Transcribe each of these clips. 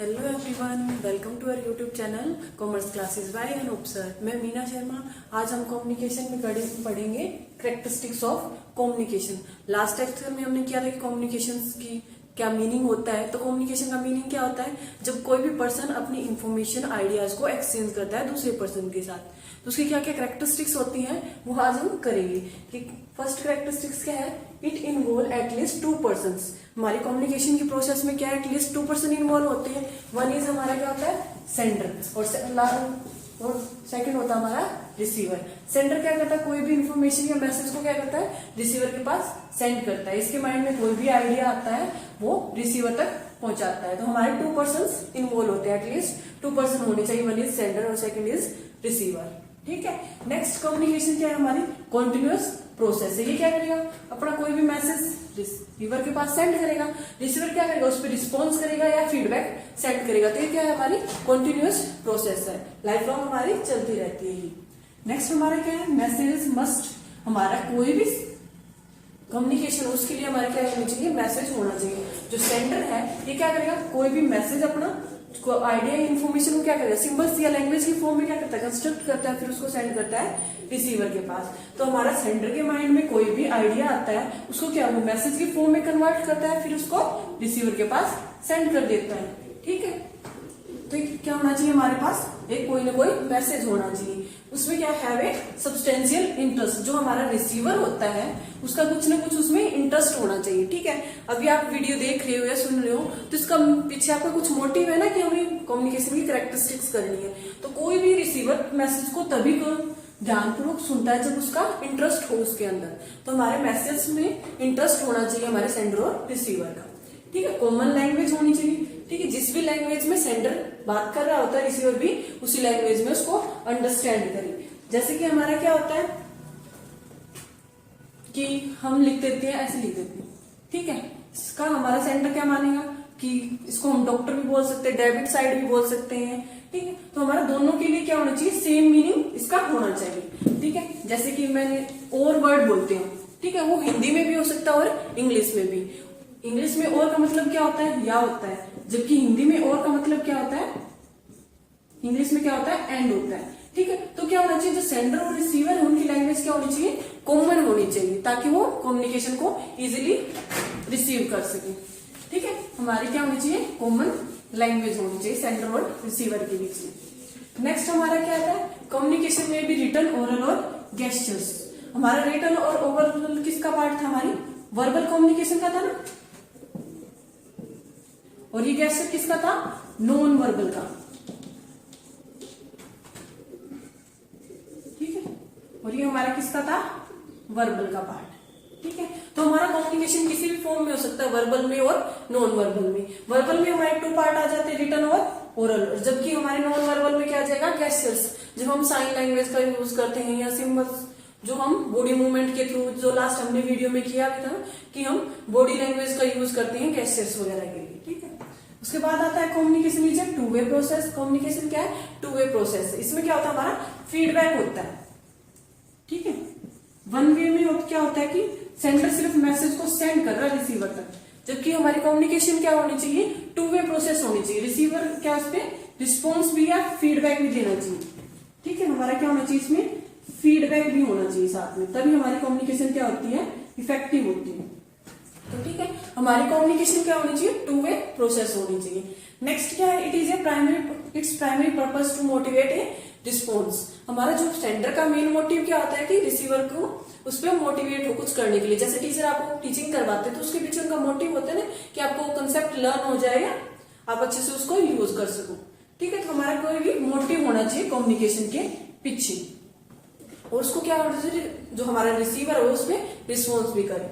Hello everyone, welcome to our YouTube channel commerce classes by Anoop sir. मैं मीना शर्मा। आज हम communication में पढ़ेंगे characteristics of communication. Last lecture में हमने किया था कि कम्युनिकेशन की क्या मीनिंग होता है। तो कम्युनिकेशन का मीनिंग क्या होता है? जब कोई भी पर्सन अपनी इंफॉर्मेशन आइडियाज को एक्सचेंज करता है दूसरे पर्सन के साथ, तो उसकी क्या क्या कैरेक्टरिस्टिक्स होती हैं वो आज हम करेंगे। कि फर्स्ट कैरेक्टरिस्टिक्स क्या है? It involve at least to person. हमारी कम्युनिकेशन की प्रोसेस में क्या है? एटलीस्ट टू पर्सन इन्वॉल्व होते हैं। वन इज हमारा क्या होता है? सेंडर, और सेकंड होता है हमारा रिसीवर। सेंडर क्या करता है? कोई भी इंफॉर्मेशन या मैसेज को क्या करता है? रिसीवर के पास सेंड करता है। इसके माइंड में कोई भी आइडिया आता है वो रिसीवर तक पहुंचाता है। तो हमारे टू पर्सन इन्वॉल्व होते हैं, एटलीस्ट टू पर्सन होने चाहिए। वन इज सेंडर और सेकंड इज रिसीवर। ठीक है। नेक्स्ट कम्युनिकेशन क्या है? हमारी कॉन्टिन्यूअस प्रोसेस है। ये क्या करेगा? अपना कोई भी मैसेज रिसीवर के पास सेंड करेगा। रिसीवर क्या करेगा? उस पर रिस्पॉन्स करेगा या फीडबैक सेंड करेगा। तो ये क्या है? हमारी कॉन्टिन्यूअस प्रोसेस है, लाइफ लॉन्ग हमारी चलती रहती है। नेक्स्ट हमारा क्या है? Message must. हमारा कोई भी कम्युनिकेशन उसके लिए हमारे क्या होना चाहिए? मैसेज होना चाहिए। जो सेंडर है ये क्या करेगा? कोई भी मैसेज अपना आइडिया इन्फॉर्मेशन को क्या करेगा? सिंबल्स या लैंग्वेज की फॉर्म में क्या करता है? कंस्ट्रक्ट करता है, फिर उसको सेंड करता है रिसीवर के पास। तो हमारा सेंडर के माइंड में कोई भी आइडिया आता है उसको क्या वो मैसेज की फॉर्म में कन्वर्ट करता है, फिर उसको रिसीवर के पास सेंड कर देता है। ठीक है। तो क्या होना चाहिए हमारे पास? एक कोई ना कोई मैसेज होना चाहिए। उसमें क्या हैव ए सब्सटेंशियल इंटरेस्ट। जो हमारा रिसीवर होता है उसका कुछ ना कुछ उसमें इंटरेस्ट होना चाहिए। ठीक है। अभी आप वीडियो देख रहे हो या सुन रहे हो तो इसका पीछे आपका कुछ मोटिव है ना कि हमें कम्युनिकेशन की कैरेक्टरिस्टिक्स करनी है। तो कोई भी रिसीवर मैसेज को तभी ध्यानपूर्वक सुनता है जब उसका इंटरेस्ट हो उसके अंदर। तो हमारे मैसेज में इंटरेस्ट होना चाहिए हमारे सेंडर और रिसीवर का। ठीक है। कॉमन लैंग्वेज होनी चाहिए। ठीक है। जिस भी लैंग्वेज में सेंडर बात कर रहा होता है रिसीवर भी उसी लैंग्वेज में उसको अंडरस्टैंड करे। जैसे कि हमारा क्या होता है कि हम लिख देते हैं, ऐसे लिख देते हैं। ठीक है। इसका हमारा सेंडर क्या मानेगा कि इसको हम डॉक्टर भी बोल सकते हैं, डेबिट साइड भी बोल सकते हैं। ठीक है। तो हमारा दोनों के लिए क्या होना चाहिए? सेम मीनिंग इसका होना चाहिए। ठीक है। जैसे कि मैंने और वर्ड बोलते हैं, ठीक है, वो हिंदी में भी हो सकता है और इंग्लिश में भी। इंग्लिश में और का मतलब क्या होता है? या होता है, जबकि हिंदी में और का मतलब क्या होता है? इंग्लिश में क्या होता है? एंड होता है। ठीक है। तो क्या होना चाहिए? जो सेंडर और रिसीवर है उनकी लैंग्वेज क्या होनी चाहिए? कॉमन होनी चाहिए, ताकि वो कम्युनिकेशन को इजीली रिसीव कर सके। ठीक है। हमारी क्या होनी चाहिए? कॉमन लैंग्वेज होनी चाहिए सेंडर और रिसीवर के बीच में। नेक्स्ट हमारा क्या आता है? कम्युनिकेशन में भी रिटन, ओरल और गेस्चर्स। हमारा रिटन और ओरल किसका पार्ट था? हमारी वर्बल कम्युनिकेशन का था ना। और ये गेस्चर किसका था? नॉन वर्बल का। ठीक है। और ये हमारा किसका था? वर्बल का पार्ट। ठीक है। तो हमारा कम्युनिकेशन किसी भी फॉर्म में हो सकता है, वर्बल में और नॉन वर्बल में। वर्बल में हमारे टू पार्ट आ जाते हैं, रिटन और ओरल। जबकि हमारे नॉन वर्बल में क्या आ जाएगा? गेस्चर्स। जब हम साइन लैंग्वेज का यूज करते हैं या सिंबल्स, जो हम बॉडी मूवमेंट के थ्रू, जो लास्ट हमने वीडियो में किया भी था कि हम बॉडी लैंग्वेज का यूज करते हैं गेस्चर्स वगैरह के लिए। ठीक है। उसके बाद आता है communication is a two way process. Communication क्या है? Two way process. इसमें क्या होता है? हमारा फीडबैक होता है। ठीक है। वन वे में क्या होता है कि सेंडर सिर्फ मैसेज को सेंड कर रहा है रिसीवर तक, जबकि हमारी कम्युनिकेशन क्या होनी चाहिए? टू वे प्रोसेस होनी चाहिए। रिसीवर क्या उस पर रिस्पॉन्स भी या फीडबैक भी देना चाहिए। ठीक है। हमारा क्या होना चाहिए? इसमें फीडबैक भी होना चाहिए साथ में, तभी हमारी कम्युनिकेशन क्या होती है? इफेक्टिव होती है। तो ठीक है, हमारी कम्युनिकेशन क्या होनी चाहिए? टू वे प्रोसेस होनी चाहिए। नेक्स्ट क्या है? It's primary purpose to motivate a response. हमारा जो सेंडर का मेन मोटिव क्या होता है कि रिसीवर को उस पर मोटिवेट हो कुछ करने के लिए। जैसे टीचर आपको टीचिंग करवाते हैं तो उसके पीछे उनका मोटिव होता है ना कि आपको कंसेप्ट लर्न हो जाए या आप अच्छे से उसको यूज कर सको। ठीक है। तो हमारा कोई भी मोटिव होना चाहिए कम्युनिकेशन के पीछे, और उसको क्या होना चाहिए? जो हमारा रिसीवर है उसमें रिस्पॉन्स भी करे।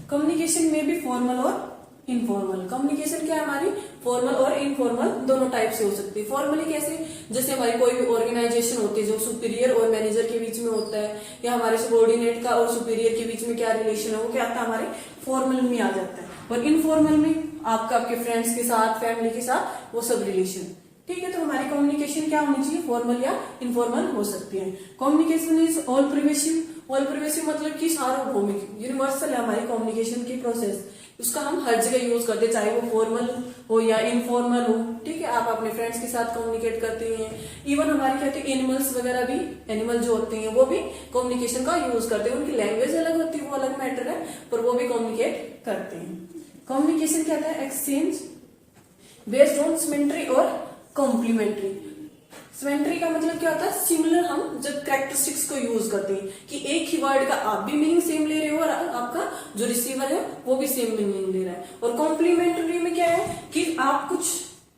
कम्युनिकेशन में भी फॉर्मल और इनफॉर्मल। कम्युनिकेशन क्या है? हमारी फॉर्मल और इनफॉर्मल दोनों टाइप से हो सकती है। फॉर्मली कैसे? जैसे हमारी कोई भी ऑर्गेनाइजेशन होती है जो सुपीरियर और मैनेजर के बीच में होता है, या हमारे सबॉर्डिनेट का और सुपीरियर के बीच में क्या रिलेशन है, वो क्या आता है? हमारे फॉर्मल में आ जाता है। और इनफॉर्मल में आपका आपके फ्रेंड्स के साथ, फैमिली के साथ, वो सब रिलेशन। ठीक है। तो हमारी कम्युनिकेशन क्या होनी चाहिए? फॉर्मल या इनफॉर्मल हो सकती है। Communication is all pervasive. All pervasive मतलब कि सार्वभौमिक, यूनिवर्सल है हमारी कम्युनिकेशन की प्रोसेस। उसका हम हर जगह यूज करते हैं, चाहे वो फॉर्मल हो या इनफॉर्मल हो। ठीक है, आप अपने फ्रेंड्स के साथ कम्युनिकेट करते हैं। इवन हमारे क्या होते हैं, एनिमल्स वगैरह भी, एनिमल जो होते हैं वो भी कम्युनिकेशन का यूज करते हैं। उनकी लैंग्वेज अलग होती है, वो अलग मैटर है, पर वो भी कम्युनिकेट करते हैं। कम्युनिकेशन क्या होता है, एक्सचेंज बेस्ड ऑन सिमेट्री और कॉम्प्लीमेंट्री। सिमेट्री का मतलब क्या होता है, सिमिलर हम जब कैरेक्टरिस्टिक्स को यूज करते हैं कि एक ही वर्ड का आप भी मीनिंग सेम ले रहे हो और आपका जो रिसीवर है वो भी सेम मीनिंग ले रहा है। और कॉम्प्लीमेंट्री में क्या है कि आप कुछ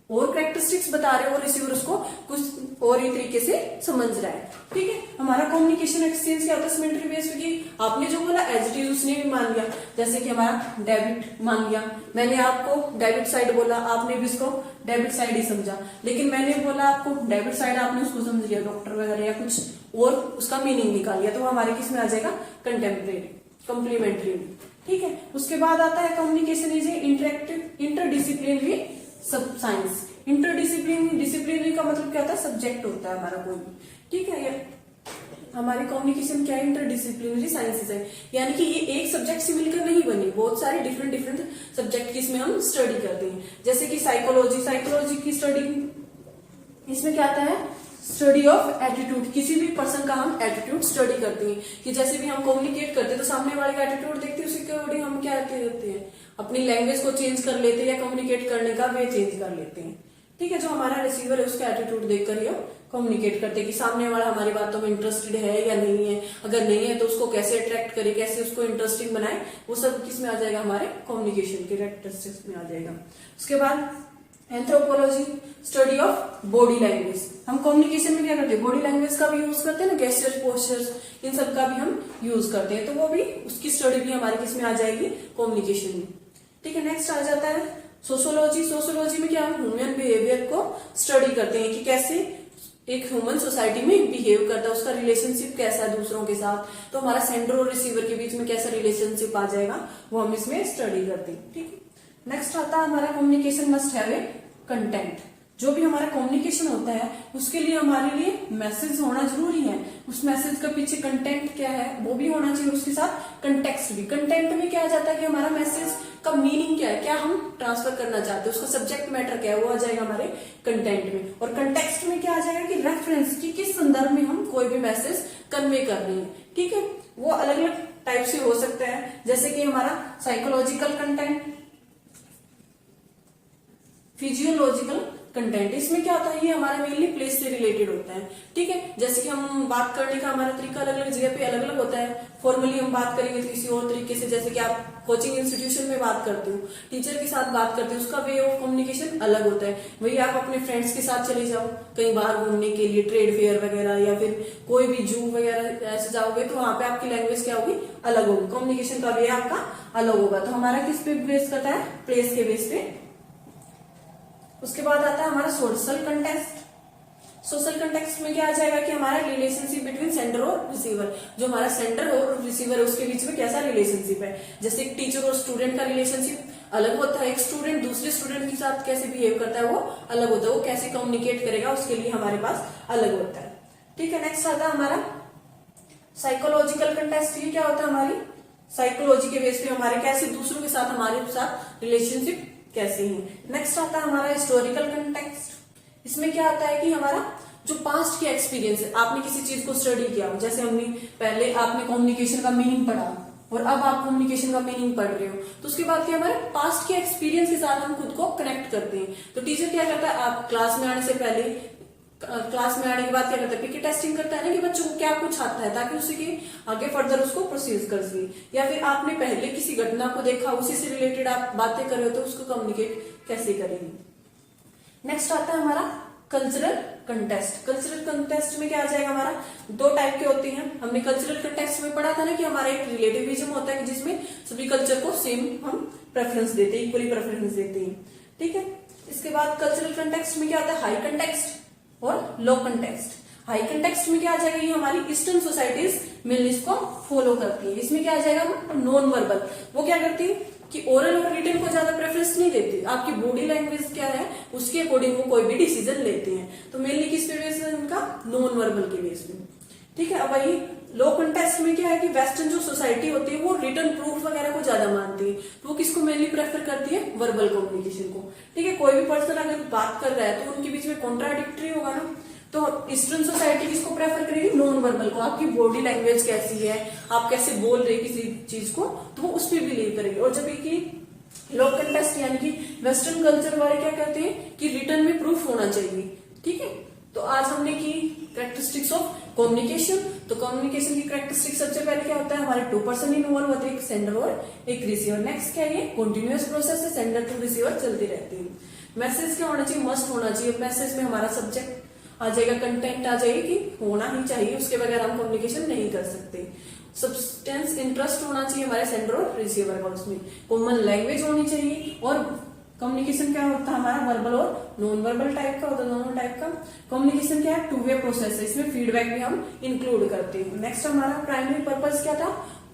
और कैरेक्टरिस्टिक्स बता रहे हो और रिसीवर उसको कुछ और ही तरीके से समझ रहा है। ठीक है, हमारा कम्युनिकेशन एक्सचेंज क्या होता है सिमेट्री बेस्ड की, आपने जो बोला एज इट इज उसने भी मान लिया। जैसे कि हमारा डेबिट मान लिया, मैंने आपको डेबिट साइड बोला, आपने भी उसको डेबिट साइड ही समझा। लेकिन मैंने बोला आपको डेबिट साइड, आपने उसको समझ लिया डॉक्टर वगैरह या कुछ और उसका मीनिंग निकाल लिया, तो वो हमारे किस में आ जाएगा, कंटेम्परेरी कॉम्प्लीमेंट्री में। ठीक है, उसके बाद आता है कम्युनिकेशन इज इंटरेक्टिव इंटरडिसिप्लिनरी सब साइंस। डिसिप्लिनरी का मतलब क्या होता है, सब्जेक्ट होता है हमारा कोई भी। ठीक है, हमारी कम्युनिकेशन क्या है, इंटरडिसिप्लिनरी साइंसेज है, यानी कि ये एक सब्जेक्ट से मिलकर नहीं बनी, बहुत सारे डिफरेंट सब्जेक्ट की इसमें हम स्टडी करते हैं। जैसे कि साइकोलॉजी की स्टडी, इसमें क्या आता है, स्टडी ऑफ एटीट्यूड, किसी भी पर्सन का हम एटीट्यूड स्टडी करते हैं कि जैसे भी हम कम्युनिकेट करते हैं तो सामने वाले का एटीट्यूड देखते हैं, उसी के अकॉर्डिंग हम क्या करते हैं, अपनी लैंग्वेज को चेंज कर लेते हैं या कम्युनिकेट करने का वे चेंज कर लेते हैं। ठीक है, जो हमारा रिसीवर है उसका एटीट्यूड देखकर ही हम कम्युनिकेट करते हैं कि सामने वाला हमारी बातों में इंटरेस्टेड है या नहीं है, अगर नहीं है तो उसको कैसे अट्रैक्ट करे, कैसे उसको इंटरेस्टिंग बनाए, वो सब किस में आ जाएगा, हमारे कम्युनिकेशन के कैरेक्टरिस्टिक्स में आ जाएगा। उसके बाद anthropology, study of body language. हम कम्युनिकेशन में क्या करते हैं, बॉडी लैंग्वेज का भी यूज करते हैं ना, गेस्चर्स, पोस्चर्स, इन सब का भी हम यूज करते हैं, तो वो भी उसकी स्टडी भी हमारी किस में आ जाएगी, कम्युनिकेशन में। ठीक है, नेक्स्ट आ जाता है सोशोलॉजी में क्या हम ह्यूमन बिहेवियर को स्टडी करते हैं कि कैसे एक ह्यूमन सोसाइटी में बिहेव करता है, उसका रिलेशनशिप कैसा है दूसरों के साथ, तो हमारा सेंडर और रिसीवर के बीच में कैसा रिलेशनशिप आ जाएगा, वो हम इसमें स्टडी करते हैं। ठीक है, नेक्स्ट आता है हमारा communication must have a content. जो भी हमारा कम्युनिकेशन होता है उसके लिए हमारे लिए मैसेज होना जरूरी है, उस मैसेज का पीछे कंटेंट क्या है वो भी होना चाहिए, उसके साथ कंटेक्स्ट भी। कंटेंट में क्या आ जाता है कि हमारा मैसेज का मीनिंग क्या है, क्या हम ट्रांसफर करना चाहते हैं, उसका सब्जेक्ट मैटर क्या है, वो आ जाएगा हमारे कंटेंट में। और कंटेक्स्ट में क्या आ जाएगा कि रेफरेंस की किस संदर्भ में हम कोई भी मैसेज कन्वे कर रहे हैं। ठीक है, वो अलग अलग टाइप से हो सकता है, जैसे कि हमारा साइकोलॉजिकल कंटेंट, फिजियोलॉजिकल कंटेंट। इसमें क्या होता है, ये हमारा मेनली प्लेस से रिलेटेड होता है। ठीक है, जैसे कि हम बात करने का हमारा तरीका अलग अलग जगह पे अलग अलग होता है। फॉर्मली हम बात करेंगे तो किसी और तरीके से, जैसे कि आप कोचिंग इंस्टीट्यूशन में बात करते हो, टीचर के साथ बात करते हो, उसका वे ऑफ कम्युनिकेशन अलग होता है। वही आप अपने फ्रेंड्स के साथ चले जाओ कहीं बाहर घूमने के लिए, ट्रेड फेयर वगैरह या फिर कोई भी जू वगैरह ऐसे जाओगे, तो वहां पे आपकी लैंग्वेज क्या होगी, अलग होगी, कम्युनिकेशन का वे आपका अलग होगा। तो हमारा किस पे बेस करता है, प्लेस के बेस पे। उसके बाद आता है हमारा सोशल कंटेक्स्ट। सोशल कंटेक्स्ट में क्या आ जाएगा कि हमारा रिलेशनशिप बिटवीन सेंडर और रिसीवर, जो हमारा सेंडर और रिसीवर है उसके बीच में कैसा रिलेशनशिप है। जैसे एक टीचर और स्टूडेंट का रिलेशनशिप अलग होता है, एक स्टूडेंट दूसरे स्टूडेंट के साथ कैसे बिहेव करता है वो अलग होता है, वो कैसे कम्युनिकेट करेगा उसके लिए हमारे पास अलग होता है। ठीक है, नेक्स्ट आता है हमारा साइकोलॉजिकल कंटेक्स्ट। ये क्या होता है, हमारी साइकोलॉजी के बेस पे हमारे कैसे दूसरों के साथ हमारे साथ रिलेशनशिप कैसे है। नेक्स्ट आता है हमारा हिस्टोरिकल कंटेक्स्ट। इसमें क्या आता है कि हमारा जो पास्ट के एक्सपीरियंस है, आपने किसी चीज को स्टडी किया, जैसे हमने पहले आपने कम्युनिकेशन का मीनिंग पढ़ा और अब आप कम्युनिकेशन का मीनिंग पढ़ रहे हो, तो उसके बाद क्या हमारे पास्ट के एक्सपीरियंस के साथ हम खुद को कनेक्ट करते हैं। तो टीचर क्या करता है, आप क्लास में आने से पहले, क्लास में आने के बाद क्या करता है, पीके टेस्टिंग करता है ना कि बच्चों को क्या कुछ आता है, ताकि उसी के आगे फर्दर उसको प्रोसीड कर सके। या फिर आपने पहले किसी घटना को देखा, उसी से रिलेटेड आप बातें कर रहे हो, तो उसको कम्युनिकेट कैसे करेंगे। नेक्स्ट आता है हमारा कल्चरल कंटेस्ट। कल्चरल कंटेस्ट में क्या आ जाएगा, हमारा दो टाइप के होते हैं। हमने कल्चरल कंटेस्ट में पढ़ा था ना कि हमारा एक रिलेटिविज्म होता है कि जिसमें सभी कल्चर को सेम हम प्रेफरेंस देते हैं, इक्वली प्रेफरेंस देते हैं। ठीक है, इसके बाद कल्चरल कंटेक्स्ट में क्या होता है, हाई कंटेक्स्ट और लो कंटेक्स्ट। हाई कंटेक्स्ट में क्या आ जाएगा, ये हमारी ईस्टर्न सोसाइटीज मेनली इसको फॉलो करती है। इसमें क्या आ जाएगा, नॉन वर्बल, वो क्या करती है कि ओरल और रिटन को ज्यादा प्रेफरेंस नहीं देती, आपकी बॉडी लैंग्वेज क्या है उसके अकॉर्डिंग वो कोई भी डिसीजन लेते हैं। तो मेनली किस पे बेस है उनका, नॉन वर्बल के बेस में। ठीक है, अब वही लो कंटेस्ट में क्या है कि वेस्टर्न जो सोसाइटी होती है वो रिटर्न प्रूफ वगैरह को ज्यादा मानती है, तो वो किसको मेनली प्रेफर करती है, वर्बल कम्युनिकेशन को। ठीक है, कोई भी पर्सन अगर बात कर रहा है तो उनके बीच में कॉन्ट्राडिक्टरी होगा ना, तो ईस्टर्न सोसाइटी किसको प्रेफर करेगी, नॉन वर्बल को। आपकी बॉडी लैंग्वेज कैसी है, आप कैसे बोल रहे किसी चीज को, तो वो उस पर बिलीव करेगी। और जब कि लो कंटेस्ट यानी कि वेस्टर्न कल्चर वाले क्या कहते हैं कि रिटर्न में प्रूफ होना चाहिए। ठीक है, तो आज हमने की कैरेक्टरिस्टिक्स ऑफ कम्युनिकेशन। तो कम्युनिकेशन की कैरेक्टरिस्टिक सबसे पहले क्या होता है, हमारे 2 पर्सन इन्वॉल्व होते हैं, एक सेंडर और एक रिसीवर। नेक्स्ट क्या है, कंटिन्यूअस प्रोसेस है, सेंडर टू रिसीवर चलती रहती है। मैसेज क्या होना चाहिए, मस्ट होना चाहिए। मैसेज में हमारा सब्जेक्ट आ जाएगा, कंटेंट आ जाएगी, होना ही चाहिए, उसके बगैर हम कम्युनिकेशन नहीं कर सकते। सब्सटेंस इंटरेस्ट होना चाहिए हमारे सेंडर और रिसीवर का, उसमें कॉमन लैंग्वेज होनी चाहिए। और कम्युनिकेशन क्या होता है हमारा, वर्बल और नॉन वर्बल टाइप का होता है, दोनों टाइप का। कम्युनिकेशन क्या है, 2 वे प्रोसेस है, इसमें फीडबैक भी हम इंक्लूड करते हैं। नेक्स्ट हमारा प्राइमरी पर्पस क्या था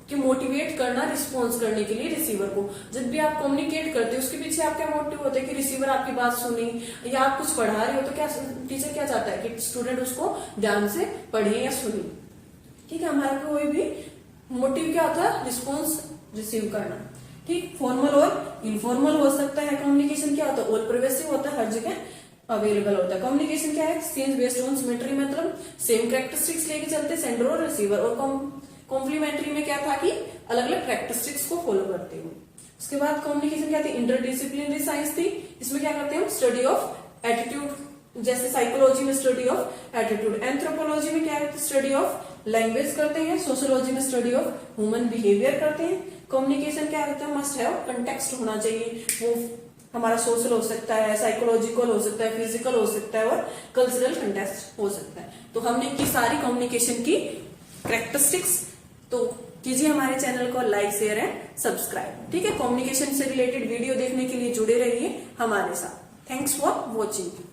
कि मोटिवेट करना, रिस्पॉन्स करने के लिए रिसीवर को। जब भी आप कम्युनिकेट करते हो उसके पीछे आपका मोटिव होता है कि रिसीवर आपकी बात सुनी, या आप कुछ पढ़ा रहे हो तो क्या टीचर क्या चाहता है कि स्टूडेंट उसको ध्यान से पढ़े या सुने। ठीक है, हमारा कोई भी मोटिव क्या होता है, रिस्पॉन्स रिसीव करना। ठीक, फॉर्मल और इनफॉर्मल हो सकता है। कम्युनिकेशन क्या होता है, ऑल परवेसिव होता है, हर जगह अवेलेबल होता है। कम्युनिकेशन क्या है, सीन्स बेस्ड ऑन सिमेट्री, मतलब सेम कैरेक्टरिस्टिक्स लेके चलते सेंडर और रिसीवर। और कॉम्प्लीमेंट्री में क्या था कि अलग अलग कैरेक्टरिस्टिक्स को फॉलो करते हैं। उसके बाद कम्युनिकेशन क्या थी, इंटरडिसिप्लिनरी साइंस थी। इसमें क्या करते हैं हम, स्टडी ऑफ एटीट्यूड, जैसे साइकोलॉजी में स्टडी ऑफ एटीट्यूड, एंथ्रोपोलॉजी में क्या है, स्टडी ऑफ लैंग्वेज करते हैं, सोशियोलॉजी में स्टडी ऑफ ह्यूमन बिहेवियर करते हैं। कम्युनिकेशन क्या करते हैं, मस्ट हैव कंटेक्स्ट होना चाहिए, वो हमारा सोशल हो सकता है, साइकोलॉजिकल हो सकता है, फिजिकल हो सकता है और कल्चरल कंटेक्स्ट हो सकता है। तो हमने की सारी कम्युनिकेशन की कैरेक्टरिस्टिक्स। तो कीजिए हमारे चैनल को लाइक, शेयर एंड सब्सक्राइब। ठीक है, कम्युनिकेशन से रिलेटेड वीडियो देखने के लिए जुड़े रहिए हमारे साथ। Thanks for watching.